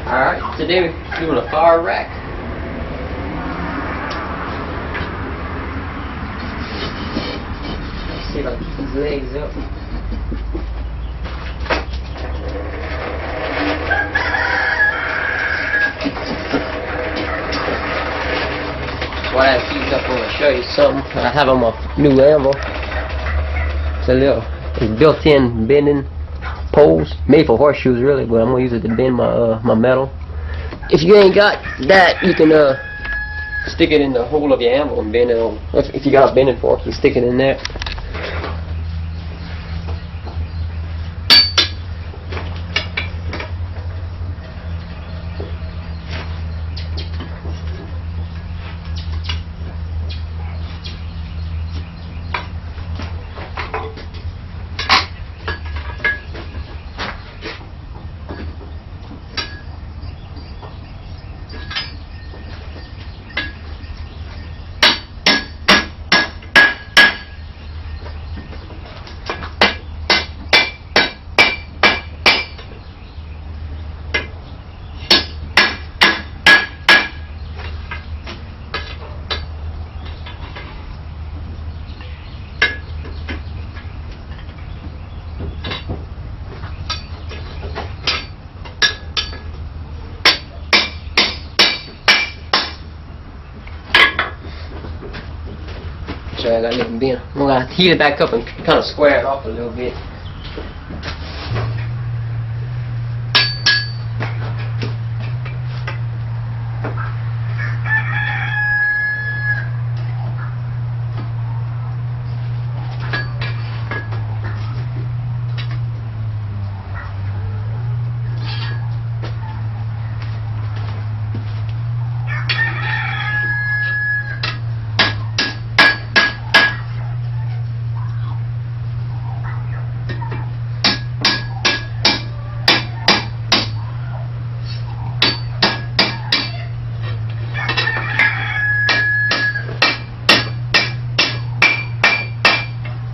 Alright, today we're doing a fire rack. Let's see if I can keep these legs up. While I have these up, I'm going to show you something. I have on my new anvil. It's built-in bending poles, made for horseshoes really, but I'm gonna use it to bend my my metal. If you ain't got that, you can stick it in the hole of your anvil and bend it on. If you got a bending fork, you stick it in there. I got a little bend. I'm gonna heat it back up and kind of square it off a little bit.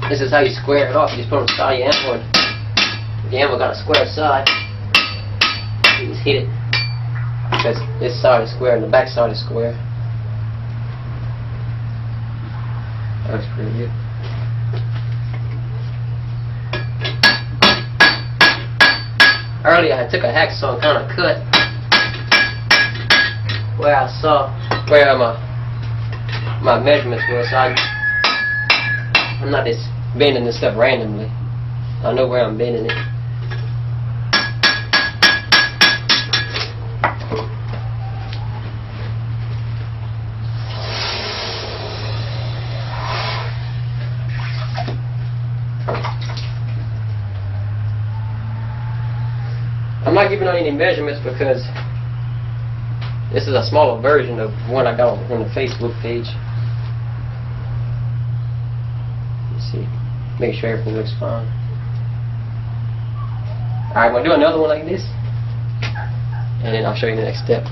This is how you square it off. You just put it on the side of your anvil, and if the anvil got a square side, you just hit it. Because this side is square and the back side is square. That looks pretty good. Earlier I took a hacksaw and kind of cut where I saw where my measurements were, so I'm not just bending this stuff randomly. I know where I'm bending it. I'm not giving out any measurements because this is a smaller version of one I got on the Facebook page. See, make sure everything looks fine. Alright, I'm going to do another one like this, and then I'll show you the next step.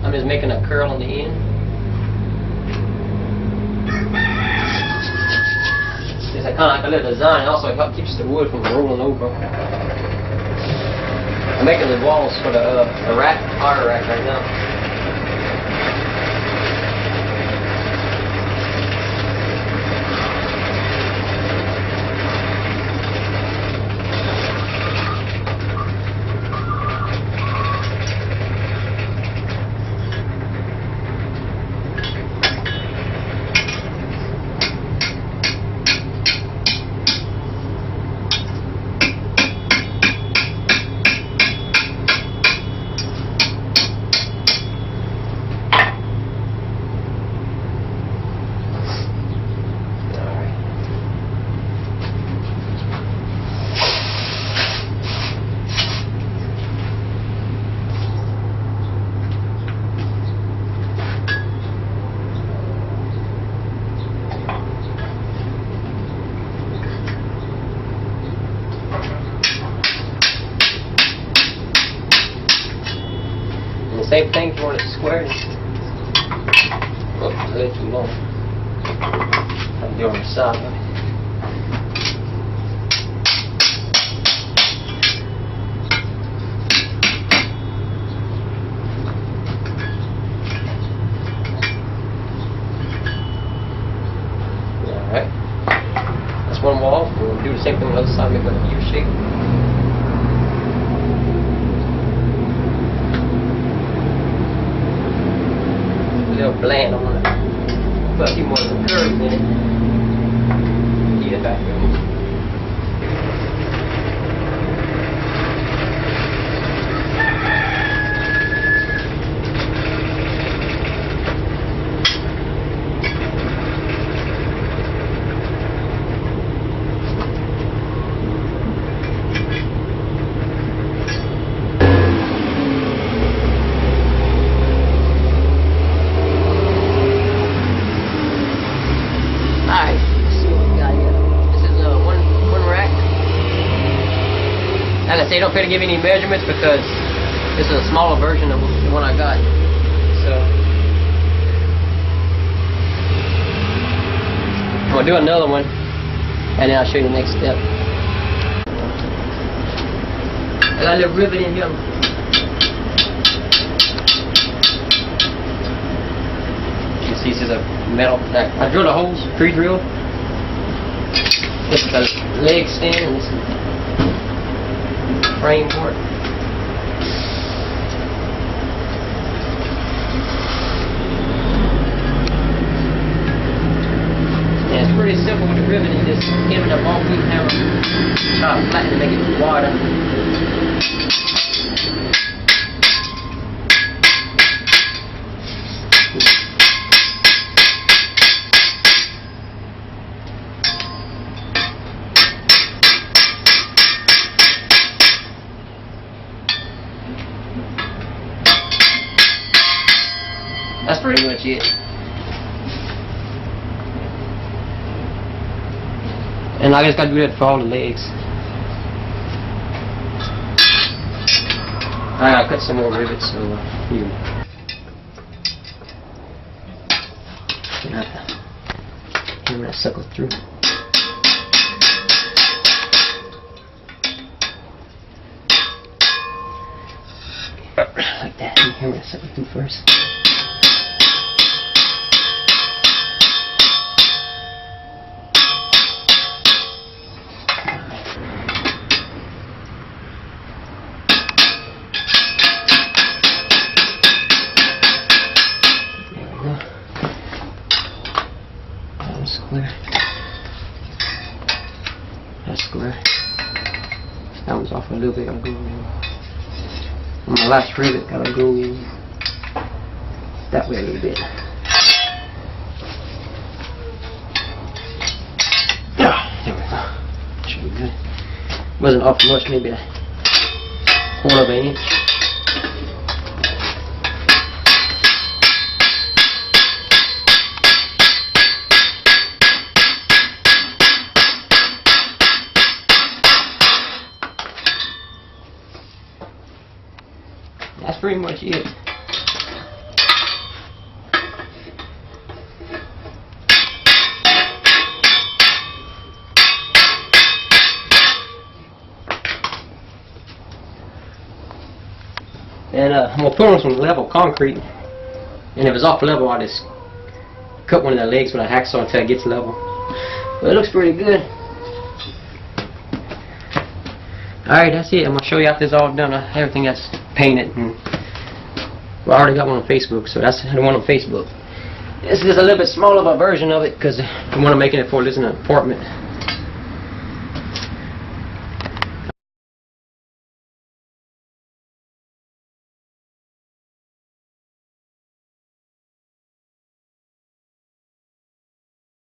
I'm just making a curl on the end. It's kind of like a little design. It also helps keeps the wood from rolling over. I'm making the walls for the fire rack right now. Same thing for the square. Oh, a little too long. I'll do on the side of it. Alright. That's one wall. We'll do the same thing on the other side, make a U shape. A little bland on it. Put a few more of the curves in it. Get it back there. Alright, let's see what we got here. This is one rack. Like I say, don't pay to give any measurements because this is a smaller version of the one I got. So I'm gonna do another one and then I'll show you the next step. I got a little rivet in here. This is a metal that I drilled a holes, pre-drill. This is a leg stand and this is the frame for it. And it's pretty simple with the rivet. You just hit with a ball bead hammer, try to flatten to make it wider. That's pretty much it. And I just gotta do that for all the legs. I gotta cut some more rivets, so you have to hammer that sucker through. Like that. You hammer that sucker through first. Square. That's square. That one's off a little bit. Gotta go in. And my last rivet gotta go in that way a little bit. Yeah, there we go. Should be good. Wasn't off much, maybe a quarter of an inch. That's pretty much it. And I'm going to put on some level concrete, and if it's off level I just cut one of the legs with a hacksaw until it gets level. But it looks pretty good. Alright, that's it. I'm going to show you after it's all done, everything that's painted. And well, I already got one on Facebook, so that's the one on Facebook. This is a little bit smaller of a version of it because I want to make it for this in an apartment.